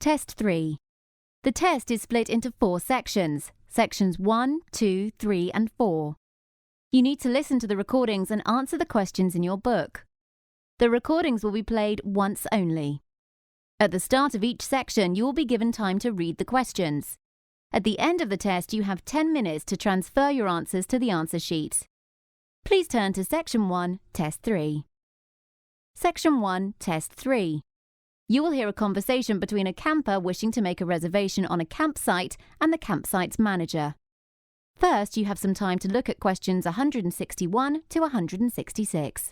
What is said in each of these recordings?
Test 3. The test is split into 4 sections, sections 1, 2, 3 and 4. You need to listen to the recordings and answer the questions in your book. The recordings will be played once only. At the start of each section, you will be given time to read the questions. At the end of the test, you have 10 minutes to transfer your answers to the answer sheet. Please turn to Section 1, Test 3. Section 1, Test 3. You will hear a conversation between a camper wishing to make a reservation on a campsite and the campsite's manager. First, you have some time to look at questions 161 to 166.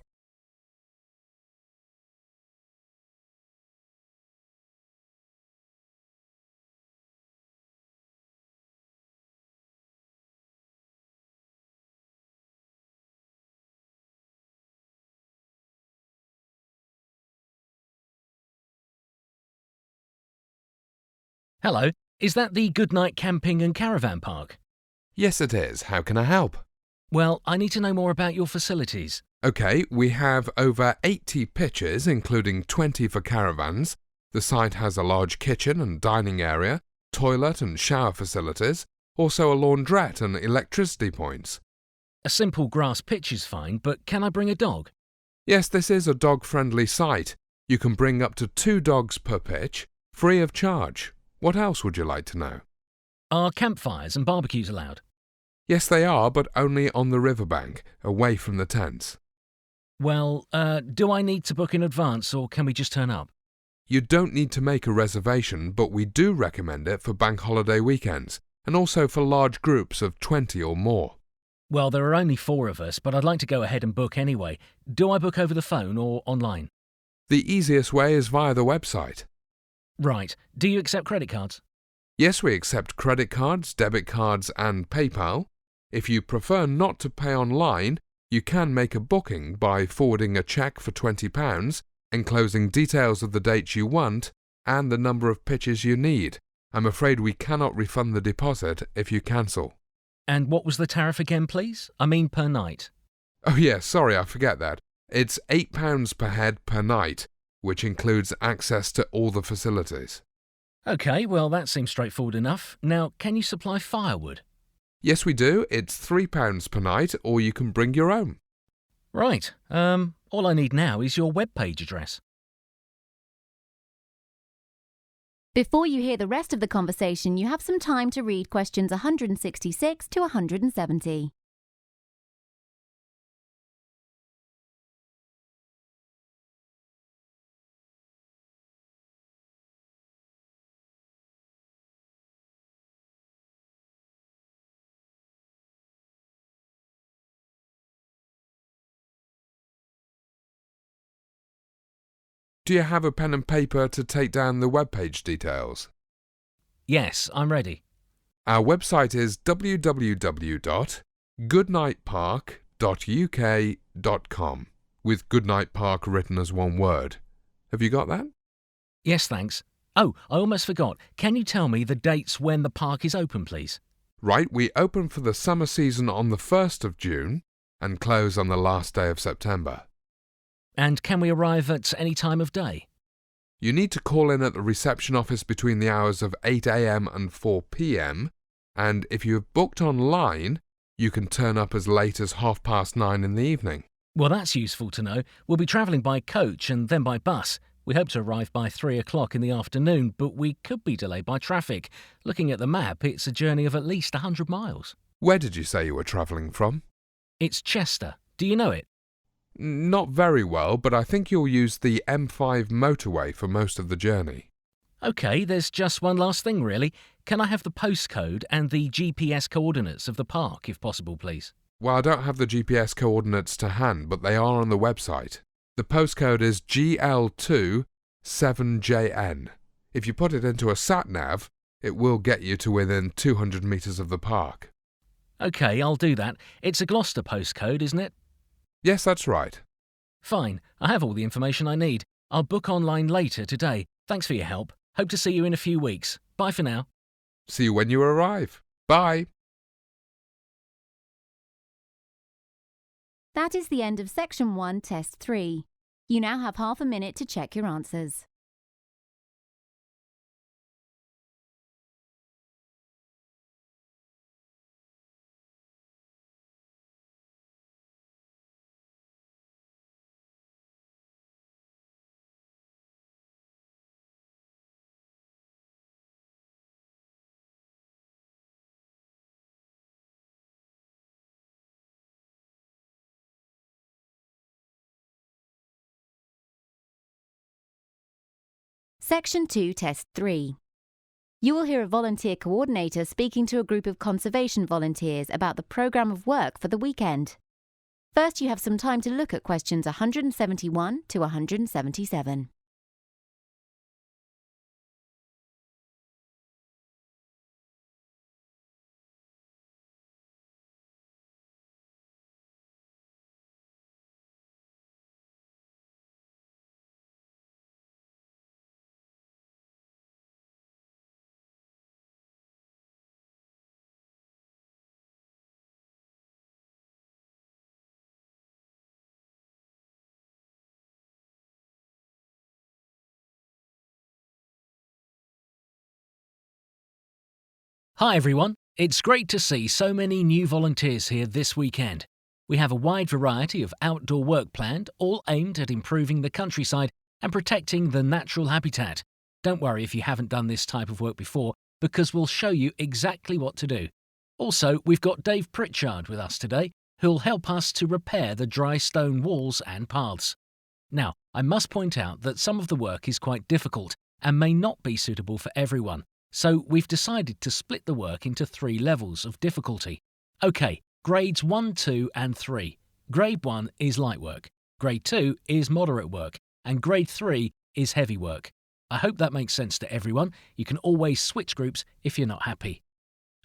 Hello, is that the Goodnight Camping and Caravan Park? Yes, it is. How can I help? Well, I need to know more about your facilities. OK, we have over 80 pitches, including 20 for caravans. The site has a large kitchen and dining area, toilet and shower facilities, also a laundrette and electricity points. A simple grass pitch is fine, but can I bring a dog? Yes, this is a dog-friendly site. You can bring up to 2 dogs per pitch, free of charge. What else would you like to know? Are campfires and barbecues allowed? Yes, they are, but only on the riverbank, away from the tents. Well, do I need to book in advance or can we just turn up? You don't need to make a reservation, but we do recommend it for bank holiday weekends, and also for large groups of 20 or more. Well, there are only 4 of us, but I'd like to go ahead and book anyway. Do I book over the phone or online? The easiest way is via the website. Right. Do you accept credit cards? Yes, we accept credit cards, debit cards and PayPal. If you prefer not to pay online, you can make a booking by forwarding a cheque for £20, enclosing details of the dates you want and the number of pitches you need. I'm afraid we cannot refund the deposit if you cancel. And what was the tariff again, please? I mean per night. Oh yes, sorry, I forget that. It's £8 per head per night, which includes access to all the facilities. OK, well that seems straightforward enough. Now, can you supply firewood? Yes, we do. It's £3 per night, or you can bring your own. Right. All I need now is your webpage address. Before you hear the rest of the conversation, you have some time to read questions 166 to 170. Do you have a pen and paper to take down the webpage details? Yes, I'm ready. Our website is www.goodnightpark.uk.com, with Goodnight Park written as one word. Have you got that? Yes, thanks. Oh, I almost forgot. Can you tell me the dates when the park is open, please? Right, we open for the summer season on the 1st of June and close on the last day of September. And can we arrive at any time of day? You need to call in at the reception office between the hours of 8 a.m. and 4 p.m, and if you have booked online, you can turn up as late as 9:30 in the evening. Well, that's useful to know. We'll be travelling by coach and then by bus. We hope to arrive by 3 o'clock in the afternoon, but we could be delayed by traffic. Looking at the map, it's a journey of at least 100 miles. Where did you say you were travelling from? It's Chester. Do you know it? Not very well, but I think you'll use the M5 motorway for most of the journey. OK, there's just one last thing, really. Can I have the postcode and the GPS coordinates of the park, if possible, please? Well, I don't have the GPS coordinates to hand, but they are on the website. The postcode is GL2 7JN. If you put it into a sat-nav, it will get you to within 200 metres of the park. OK, I'll do that. It's a Gloucester postcode, isn't it? Yes, that's right. Fine. I have all the information I need. I'll book online later today. Thanks for your help. Hope to see you in a few weeks. Bye for now. See you when you arrive. Bye. That is the end of Section 1, Test 3. You now have half a minute to check your answers. Section 2, Test 3. You will hear a volunteer coordinator speaking to a group of conservation volunteers about the programme of work for the weekend. First, you have some time to look at questions 171 to 177. Hi everyone, it's great to see so many new volunteers here this weekend. We have a wide variety of outdoor work planned, all aimed at improving the countryside and protecting the natural habitat. Don't worry if you haven't done this type of work before, because we'll show you exactly what to do. Also, we've got Dave Pritchard with us today, who'll help us to repair the dry stone walls and paths. Now, I must point out that some of the work is quite difficult and may not be suitable for everyone. So we've decided to split the work into 3 levels of difficulty. OK, grades 1, 2 and 3. Grade 1 is light work, grade 2 is moderate work, and grade 3 is heavy work. I hope that makes sense to everyone. You can always switch groups if you're not happy.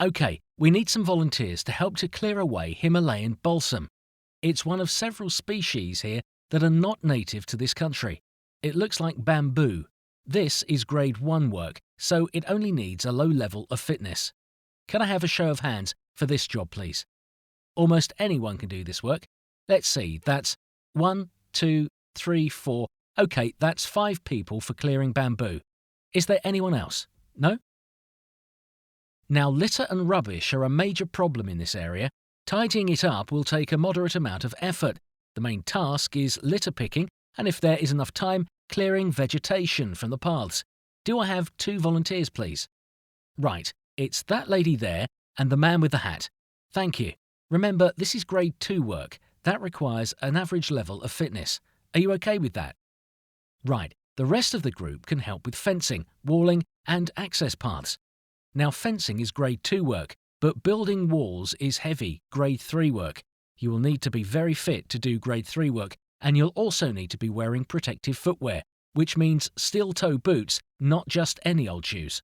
OK, we need some volunteers to help to clear away Himalayan balsam. It's one of several species here that are not native to this country. It looks like bamboo. This is grade 1 work, so it only needs a low level of fitness. Can I have a show of hands for this job, please? Almost anyone can do this work. Let's see, that's 1, 2, 3, 4. OK, that's 5 people for clearing bamboo. Is there anyone else? No? Now, litter and rubbish are a major problem in this area. Tidying it up will take a moderate amount of effort. The main task is litter picking, and if there is enough time, clearing vegetation from the paths. Do I have 2 volunteers, please? Right, it's that lady there and the man with the hat. Thank you. Remember, this is grade 2 work. That requires an average level of fitness. Are you okay with that? Right, the rest of the group can help with fencing, walling and access paths. Now, fencing is grade 2 work, but building walls is heavy, grade 3 work. You will need to be very fit to do grade 3 work, and you'll also need to be wearing protective footwear, which means steel-toe boots, not just any old shoes.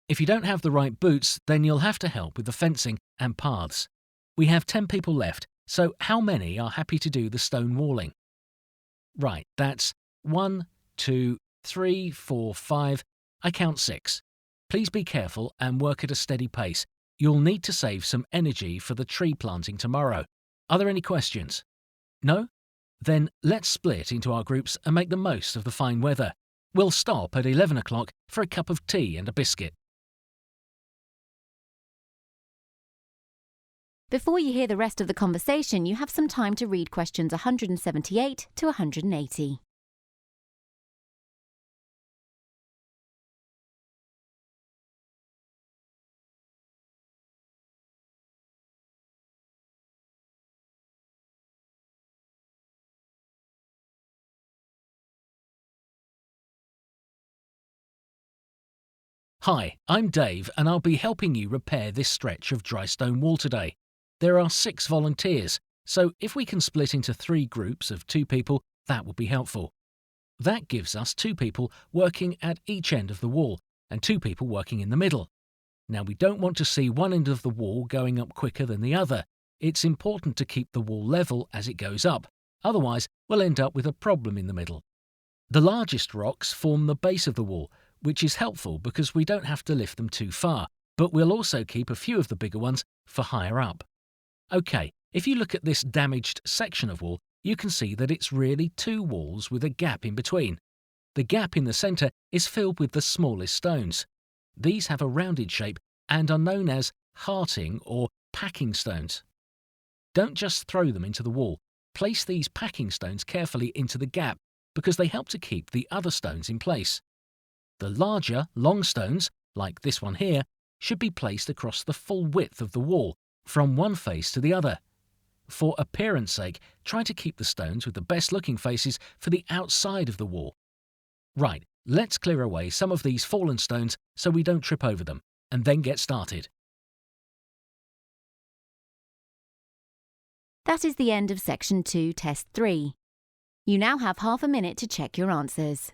If you don't have the right boots, then you'll have to help with the fencing and paths. We have 10 people left, so how many are happy to do the stone walling? Right, that's 1, 2, 3, 4, 5. I count 6. Please be careful and work at a steady pace. You'll need to save some energy for the tree planting tomorrow. Are there any questions? No? Then let's split into our groups and make the most of the fine weather. We'll stop at 11 o'clock for a cup of tea and a biscuit. Before you hear the rest of the conversation, you have some time to read questions 178 to 180. Hi, I'm Dave and I'll be helping you repair this stretch of dry stone wall today. There are 6 volunteers, so if we can split into 3 groups of 2 people, that would be helpful. That gives us 2 people working at each end of the wall and 2 people working in the middle. Now, we don't want to see one end of the wall going up quicker than the other. It's important to keep the wall level as it goes up, otherwise we'll end up with a problem in the middle. The largest rocks form the base of the wall, which is helpful because we don't have to lift them too far, but we'll also keep a few of the bigger ones for higher up. OK, if you look at this damaged section of wall, you can see that it's really 2 walls with a gap in between. The gap in the centre is filled with the smallest stones. These have a rounded shape and are known as hearting or packing stones. Don't just throw them into the wall. Place these packing stones carefully into the gap because they help to keep the other stones in place. The larger, long stones, like this one here, should be placed across the full width of the wall, from one face to the other. For appearance sake, try to keep the stones with the best looking faces for the outside of the wall. Right, Let's clear away some of these fallen stones so we don't trip over them, and then get started. That is the end of Section 2, Test 3. You now have half a minute to check your answers.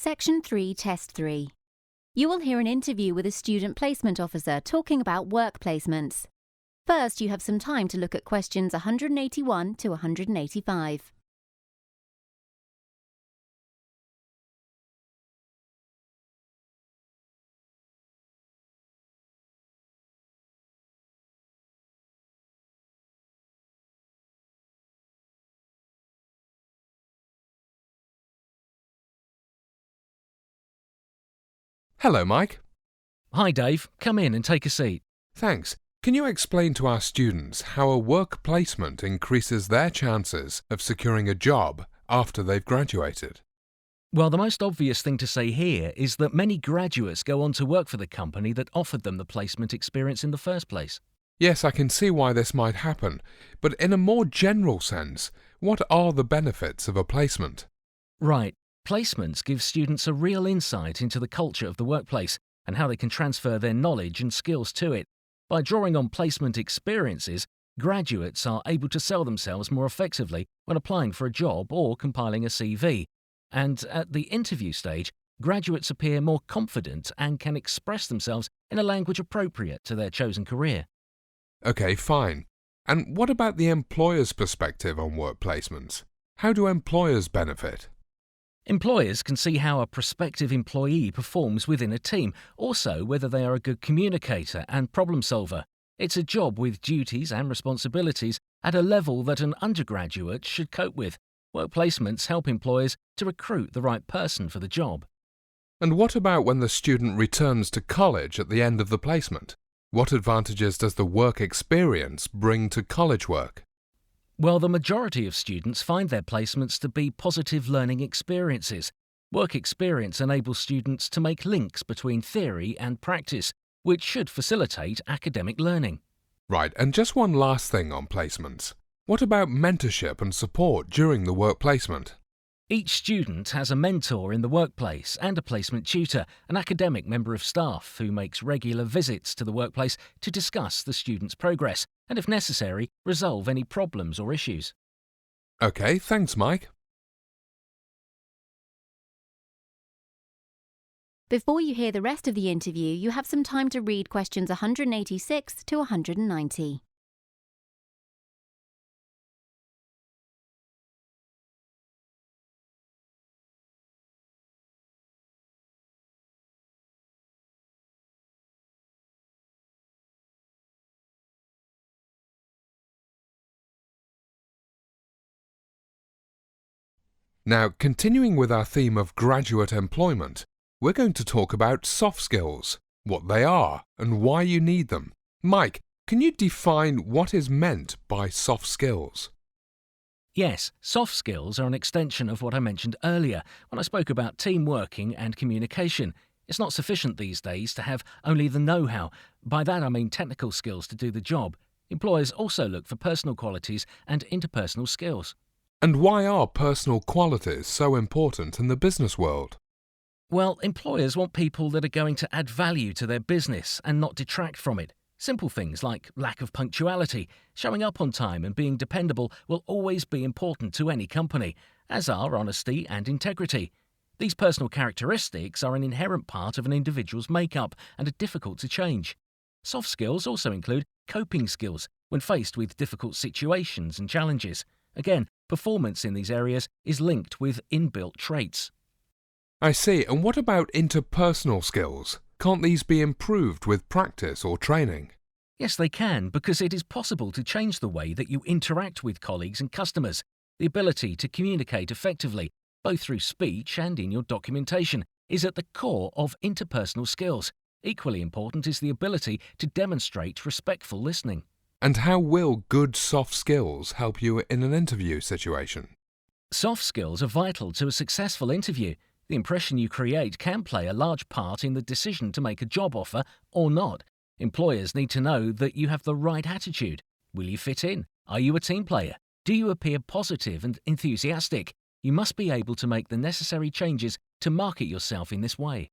Section 3, Test 3. You will hear an interview with a student placement officer talking about work placements. First, you have some time to look at questions 181 to 185. Hello, Mike. Hi Dave, come in and take a seat. Thanks. Can you explain to our students how a work placement increases their chances of securing a job after they've graduated? Well, the most obvious thing to say here is that many graduates go on to work for the company that offered them the placement experience in the first place. Yes, I can see why this might happen, but in a more general sense, what are the benefits of a placement? Right. Placements give students a real insight into the culture of the workplace and how they can transfer their knowledge and skills to it. By drawing on placement experiences, graduates are able to sell themselves more effectively when applying for a job or compiling a CV. And at the interview stage, graduates appear more confident and can express themselves in a language appropriate to their chosen career. Okay, fine. And what about the employer's perspective on work placements? How do employers benefit? Employers can see how a prospective employee performs within a team, also whether they are a good communicator and problem solver. It's a job with duties and responsibilities at a level that an undergraduate should cope with. Work placements help employers to recruit the right person for the job. And what about when the student returns to college at the end of the placement? What advantages does the work experience bring to college work? Well, the majority of students find their placements to be positive learning experiences. Work experience enables students to make links between theory and practice, which should facilitate academic learning. Right, and just one last thing on placements. What about mentorship and support during the work placement? Each student has a mentor in the workplace and a placement tutor, an academic member of staff who makes regular visits to the workplace to discuss the student's progress and, if necessary, resolve any problems or issues. Okay, thanks, Mike. Before you hear the rest of the interview, you have some time to read questions 186 to 190. Now, continuing with our theme of graduate employment, we're going to talk about soft skills, what they are and why you need them. Mike, can you define what is meant by soft skills? Yes, soft skills are an extension of what I mentioned earlier when I spoke about team working and communication. It's not sufficient these days to have only the know-how. By that I mean technical skills to do the job. Employers also look for personal qualities and interpersonal skills. And why are personal qualities so important in the business world? Well, employers want people that are going to add value to their business and not detract from it. Simple things like lack of punctuality, showing up on time and being dependable will always be important to any company, as are honesty and integrity. These personal characteristics are an inherent part of an individual's makeup and are difficult to change. Soft skills also include coping skills when faced with difficult situations and challenges. Again, performance in these areas is linked with inbuilt traits. I see. And what about interpersonal skills? Can't these be improved with practice or training? Yes, they can, because it is possible to change the way that you interact with colleagues and customers. The ability to communicate effectively, both through speech and in your documentation, is at the core of interpersonal skills. Equally important is the ability to demonstrate respectful listening. And how will good soft skills help you in an interview situation? Soft skills are vital to a successful interview. The impression you create can play a large part in the decision to make a job offer or not. Employers need to know that you have the right attitude. Will you fit in? Are you a team player? Do you appear positive and enthusiastic? You must be able to make the necessary changes to market yourself in this way.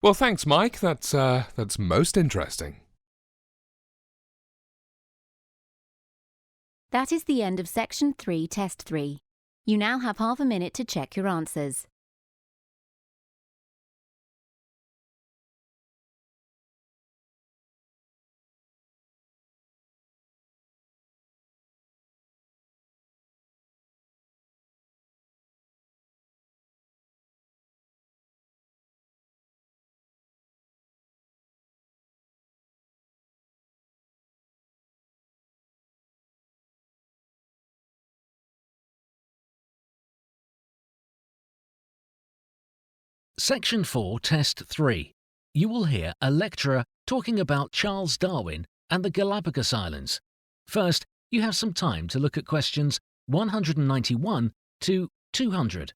Well, thanks, Mike. That's most interesting. That is the end of Section 3, Test 3. You now have half a minute to check your answers. Section 4, Test 3. You will hear a lecturer talking about Charles Darwin and the Galapagos Islands. First, you have some time to look at questions 191 to 200.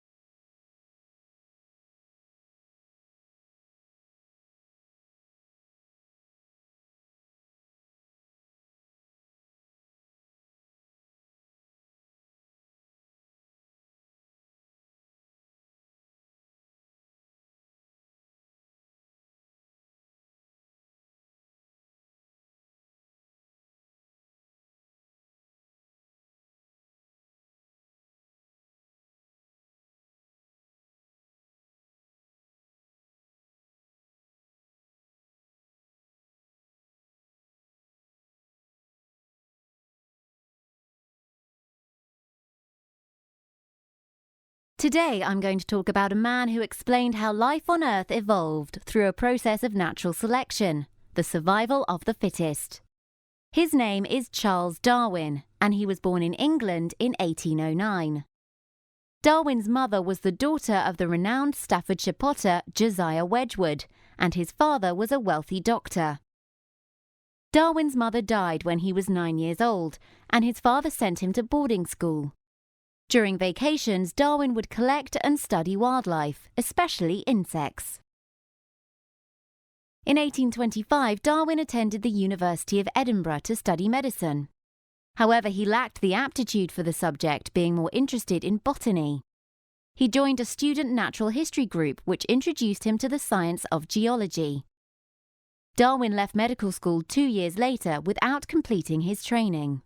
Today I'm going to talk about a man who explained how life on Earth evolved through a process of natural selection, the survival of the fittest. His name is Charles Darwin, and he was born in England in 1809. Darwin's mother was the daughter of the renowned Staffordshire potter Josiah Wedgwood, and his father was a wealthy doctor. Darwin's mother died when he was 9 years old, and his father sent him to boarding school. During vacations, Darwin would collect and study wildlife, especially insects. In 1825, Darwin attended the University of Edinburgh to study medicine. However, he lacked the aptitude for the subject, being more interested in botany. He joined a student natural history group which introduced him to the science of geology. Darwin left medical school 2 years later without completing his training.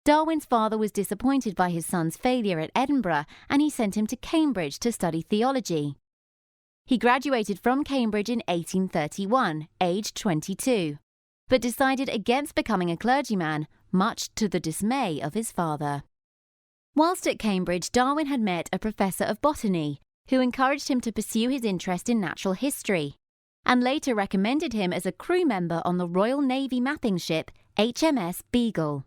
Darwin's father was disappointed by his son's failure at Edinburgh, and he sent him to Cambridge to study theology. He graduated from Cambridge in 1831, aged 22, but decided against becoming a clergyman, much to the dismay of his father. Whilst at Cambridge, Darwin had met a professor of botany, who encouraged him to pursue his interest in natural history, and later recommended him as a crew member on the Royal Navy mapping ship HMS Beagle.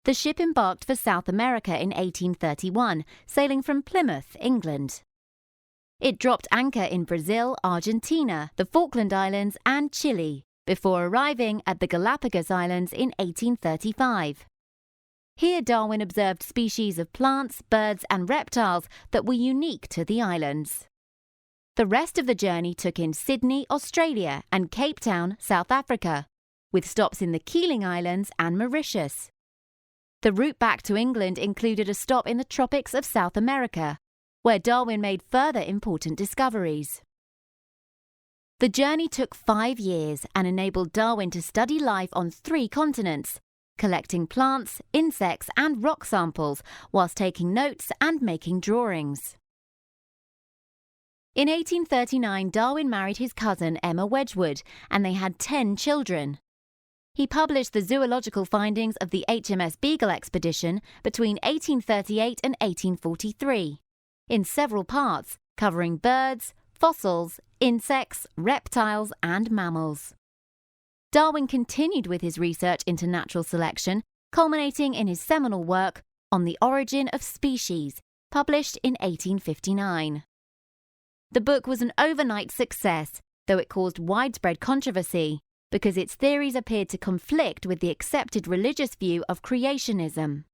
The ship embarked for South America in 1831, sailing from Plymouth, England. It dropped anchor in Brazil, Argentina, the Falkland Islands and Chile, before arriving at the Galapagos Islands in 1835. Here Darwin observed species of plants, birds and reptiles that were unique to the islands. The rest of the journey took in Sydney, Australia and Cape Town, South Africa, with stops in the Keeling Islands and Mauritius. The route back to England included a stop in the tropics of South America, where Darwin made further important discoveries. The journey took 5 years and enabled Darwin to study life on 3 continents, collecting plants, insects and rock samples whilst taking notes and making drawings. In 1839, Darwin married his cousin Emma Wedgwood, and they had 10 children. He published the zoological findings of the HMS Beagle expedition between 1838 and 1843, in several parts, covering birds, fossils, insects, reptiles and mammals. Darwin continued with his research into natural selection, culminating in his seminal work, On the Origin of Species, published in 1859. The book was an overnight success, though it caused widespread controversy, because its theories appeared to conflict with the accepted religious view of creationism.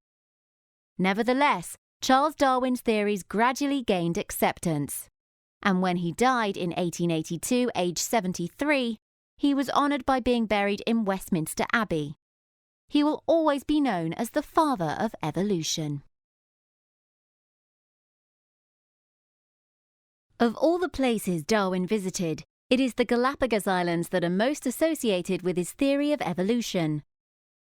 Nevertheless, Charles Darwin's theories gradually gained acceptance, and when he died in 1882, aged 73, he was honoured by being buried in Westminster Abbey. He will always be known as the father of evolution. Of all the places Darwin visited, it is the Galapagos Islands that are most associated with his theory of evolution.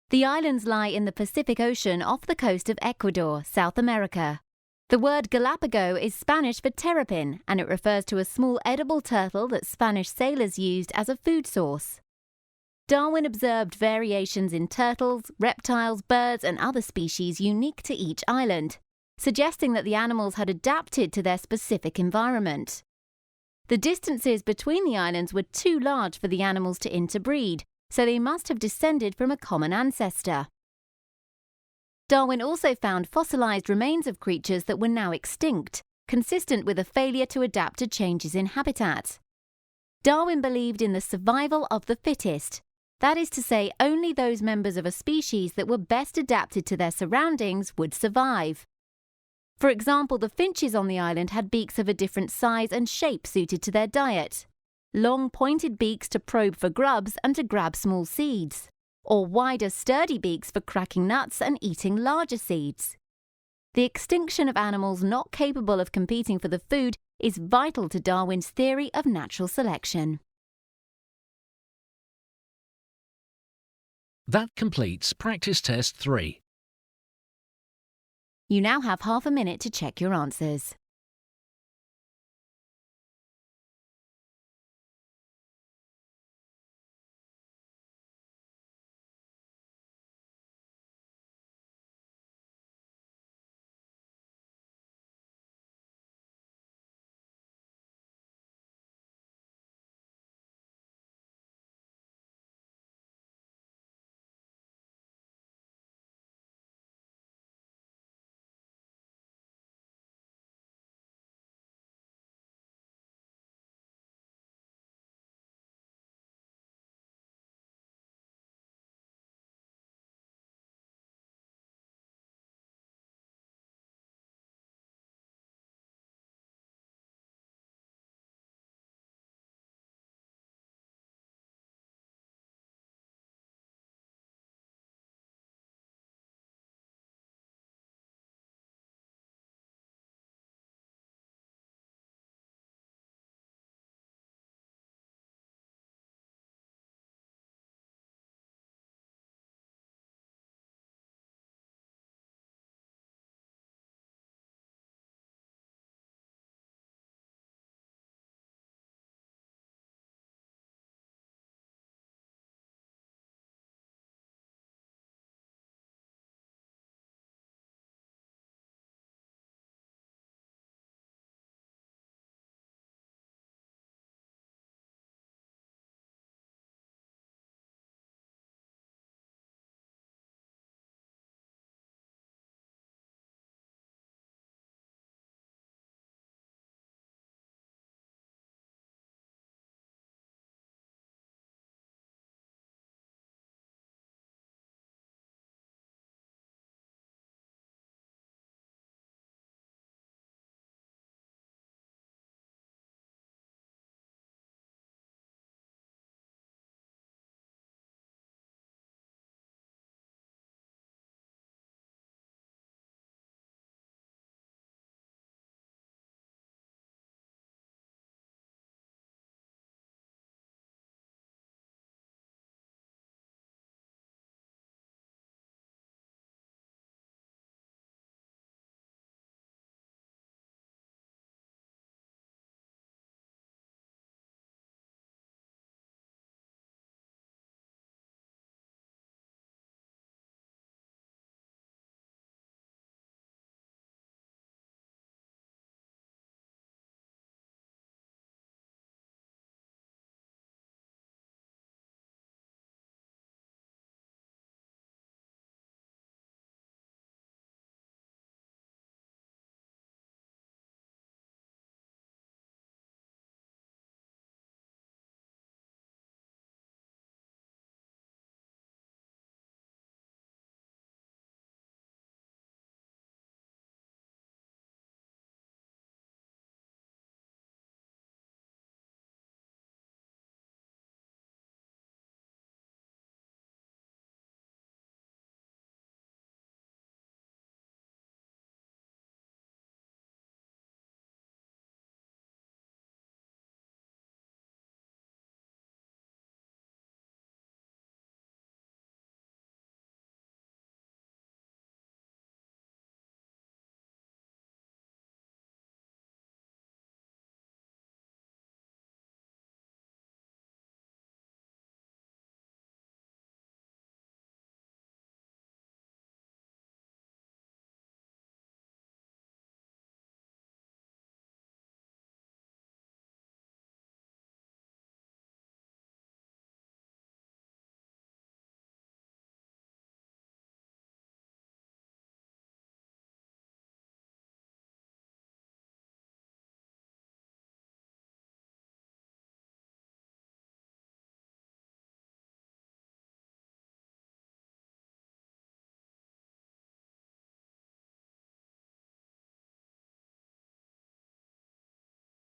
The islands lie in the Pacific Ocean off the coast of Ecuador, South America. The word Galapago is Spanish for terrapin, and it refers to a small edible turtle that Spanish sailors used as a food source. Darwin observed variations in turtles, reptiles, birds, and other species unique to each island, suggesting that the animals had adapted to their specific environment. The distances between the islands were too large for the animals to interbreed, so they must have descended from a common ancestor. Darwin also found fossilized remains of creatures that were now extinct, consistent with a failure to adapt to changes in habitat. Darwin believed in the survival of the fittest, that is to say, only those members of a species that were best adapted to their surroundings would survive. For example, the finches on the island had beaks of a different size and shape suited to their diet. Long pointed beaks to probe for grubs and to grab small seeds, or wider sturdy beaks for cracking nuts and eating larger seeds. The extinction of animals not capable of competing for the food is vital to Darwin's theory of natural selection. That completes Practice Test 3. You now have half a minute to check your answers.